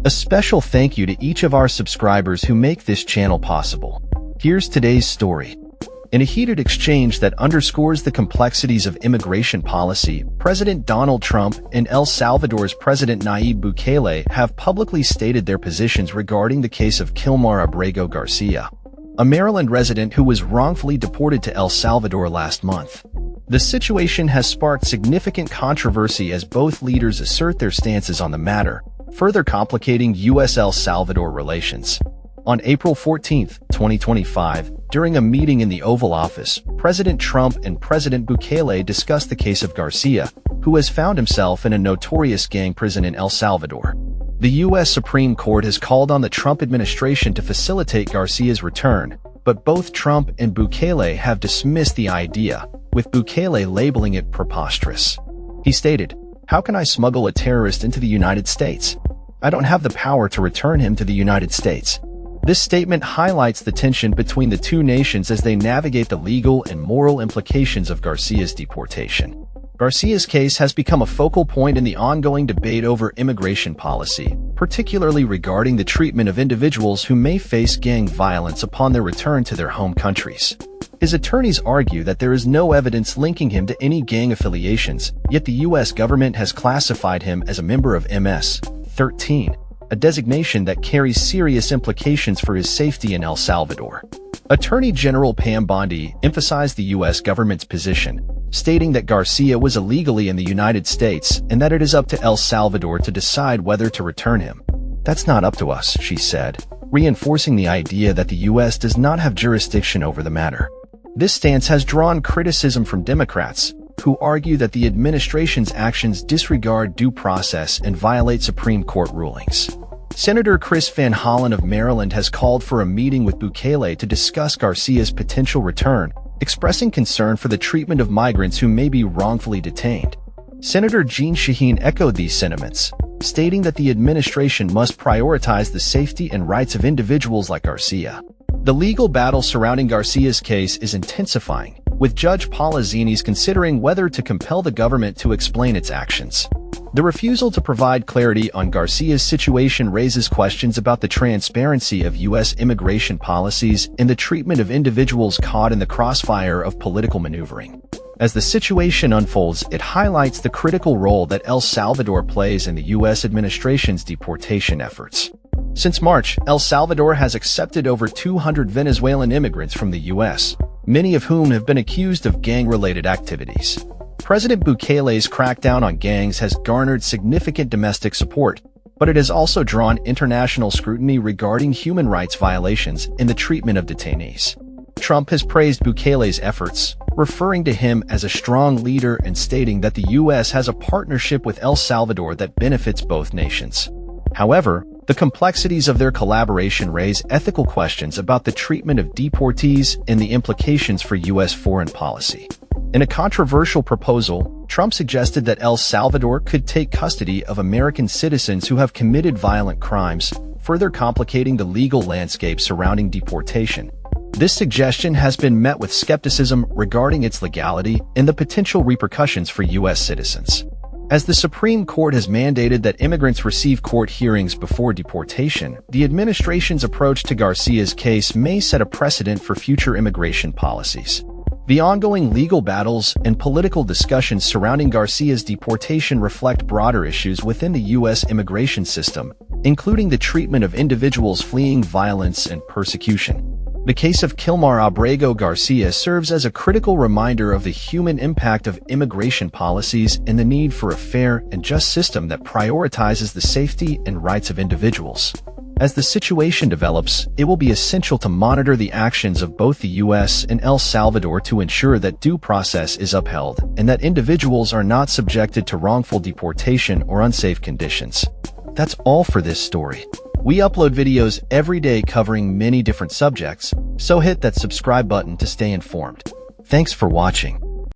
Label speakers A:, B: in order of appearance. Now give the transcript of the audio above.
A: A special thank you to each of our subscribers who make this channel possible. Here's today's story. In a heated exchange that underscores the complexities of immigration policy, President Donald Trump and El Salvador's President Nayib Bukele have publicly stated their positions regarding the case of Kilmar Abrego Garcia, a Maryland resident who was wrongfully deported to El Salvador last month. The situation has sparked significant controversy as both leaders assert their stances on the matter, further complicating U.S.-El Salvador relations. On April 14, 2025, during a meeting in the Oval Office, President Trump and President Bukele discussed the case of Garcia, who has found himself in a notorious gang prison in El Salvador. The U.S. Supreme Court has called on the Trump administration to facilitate Garcia's return, but both Trump and Bukele have dismissed the idea, with Bukele labeling it preposterous. He stated, "How can I smuggle a terrorist into the United States? I don't have the power to return him to the United States." This statement highlights the tension between the two nations as they navigate the legal and moral implications of Garcia's deportation. Garcia's case has become a focal point in the ongoing debate over immigration policy, particularly regarding the treatment of individuals who may face gang violence upon their return to their home countries. His attorneys argue that there is no evidence linking him to any gang affiliations, yet the U.S. government has classified him as a member of MS-13, a designation that carries serious implications for his safety in El Salvador. Attorney General Pam Bondi emphasized the U.S. government's position, stating that Garcia was illegally in the United States and that it is up to El Salvador to decide whether to return him. "That's not up to us," she said, reinforcing the idea that the U.S. does not have jurisdiction over the matter. This stance has drawn criticism from Democrats, who argue that the administration's actions disregard due process and violate Supreme Court rulings. Senator Chris Van Hollen of Maryland has called for a meeting with Bukele to discuss Garcia's potential return, expressing concern for the treatment of migrants who may be wrongfully detained. Senator Jeanne Shaheen echoed these sentiments, stating that the administration must prioritize the safety and rights of individuals like Garcia. The legal battle surrounding Garcia's case is intensifying, with Judge Paula Zines considering whether to compel the government to explain its actions. The refusal to provide clarity on Garcia's situation raises questions about the transparency of U.S. immigration policies and the treatment of individuals caught in the crossfire of political maneuvering. As the situation unfolds, it highlights the critical role that El Salvador plays in the U.S. administration's deportation efforts. Since March, El Salvador has accepted over 200 Venezuelan immigrants from the U.S., many of whom have been accused of gang-related activities. President Bukele's crackdown on gangs has garnered significant domestic support, but it has also drawn international scrutiny regarding human rights violations in the treatment of detainees. Trump has praised Bukele's efforts, referring to him as a strong leader and stating that the U.S. has a partnership with El Salvador that benefits both nations. However, the complexities of their collaboration raise ethical questions about the treatment of deportees and the implications for U.S. foreign policy. In a controversial proposal, Trump suggested that El Salvador could take custody of American citizens who have committed violent crimes, further complicating the legal landscape surrounding deportation. This suggestion has been met with skepticism regarding its legality and the potential repercussions for U.S. citizens. As the Supreme Court has mandated that immigrants receive court hearings before deportation, the administration's approach to Garcia's case may set a precedent for future immigration policies. The ongoing legal battles and political discussions surrounding Garcia's deportation reflect broader issues within the U.S. immigration system, including the treatment of individuals fleeing violence and persecution. The case of Kilmar Abrego Garcia serves as a critical reminder of the human impact of immigration policies and the need for a fair and just system that prioritizes the safety and rights of individuals. As the situation develops, it will be essential to monitor the actions of both the U.S. and El Salvador to ensure that due process is upheld and that individuals are not subjected to wrongful deportation or unsafe conditions. That's all for this story. We upload videos every day covering many different subjects, so hit that subscribe button to stay informed. Thanks for watching.